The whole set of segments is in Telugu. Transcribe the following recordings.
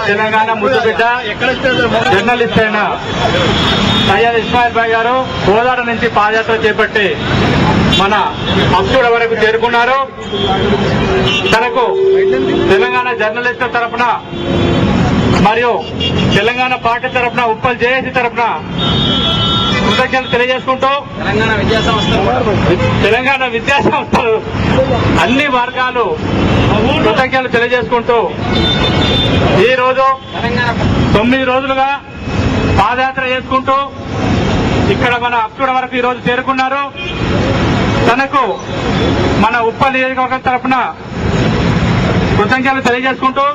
తెలంగాణ ముద్దుబిడ్డ జర్నలిస్ట్ అయిన సయ్యద్ ఇస్మాయిల్ భాయ్ గారు కోదాడ నుంచి పాదయాత్ర చేపట్టి మన అక్షుడ వరకు చేరుకున్నారు. తనకు తెలంగాణ జర్నలిస్టుల తరఫున మరియు తెలంగాణ పార్టీ తరఫున ఉప్పల్ జేఏసీ తరఫున కృతజ్ఞతలు తెలియజేసుకుంటూ తెలంగాణ విద్యా సంస్థలు అన్ని వర్గాలు కృతజ్ఞతలు తెలియజేసుకుంటూ ఈ రోజు 9 రోజులుగా పాదయాత్ర చేసుకుంటూ ఇక్కడ మన అక్షుడ వరకు ఈ రోజు చేరుకున్నారు. తనకు మన ఉప్పల్ నియోజకవర్గం తరఫున కృతజ్ఞతలు తెలియజేసుకుంటూ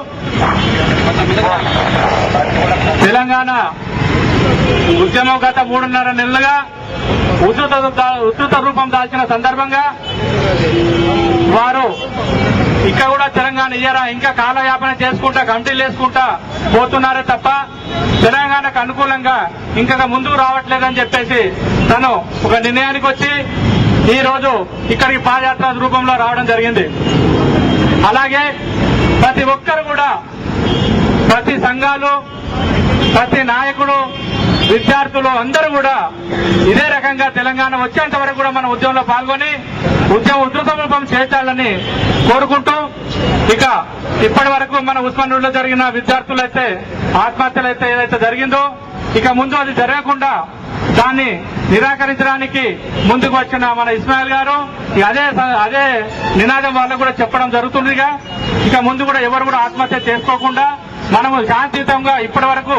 తెలంగాణ ఉద్యమం గత 3.5 నెలలుగా ఉధృత రూపం దాల్చిన సందర్భంగా వారు ఇంకా కూడా తెలంగాణ ఇయ్యరా, ఇంకా కాలయాపన చేసుకుంటా కమిటీలు వేసుకుంటా పోతున్నారే తప్ప తెలంగాణకు అనుకూలంగా ఇంకా ముందుకు రావట్లేదని చెప్పేసి తను ఒక నిర్ణయానికి వచ్చి ఈ రోజు ఇక్కడికి పాదయాత్ర రూపంలో రావడం జరిగింది. అలాగే ప్రతి ఒక్కరు కూడా, ప్రతి సంఘాలు, ప్రతి నాయకుడు, విద్యార్థులు అందరూ కూడా ఇదే రకంగా తెలంగాణ వచ్చేంత వరకు కూడా మన ఉద్యమంలో పాల్గొని ఉద్యమ ఉధృత రూపం చేర్చాలని కోరుకుంటూ, ఇక ఇప్పటి వరకు మన ఉస్మానియాలో జరిగిన విద్యార్థులైతే ఆత్మహత్యలైతే ఏదైతే జరిగిందో ఇక ముందు అది జరగకుండా దాన్ని నిరాకరించడానికి ముందుకు వచ్చిన మన ఇస్మాయిల్ గారు అదే నినాదం వాళ్ళకు కూడా చెప్పడం జరుగుతుందిగా. ఇక ముందు కూడా ఎవరు కూడా ఆత్మహత్య చేసుకోకుండా మనము శాంతియుతంగా ఇప్పటి వరకు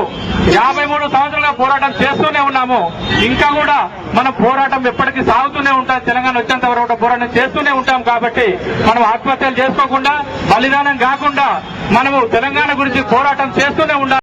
53 సంవత్సరాలుగా పోరాటం చేస్తూనే ఉన్నాము. ఇంకా కూడా మన పోరాటం ఎప్పటికీ సాగుతూనే ఉంటాం. తెలంగాణ వచ్చేంత వరకు పోరాటం చేస్తూనే ఉంటాం. కాబట్టి మనం ఆత్మహత్యలు చేసుకోకుండా, బలిదానం కాకుండా మనము తెలంగాణ గురించి పోరాటం చేస్తూనే ఉండాలి.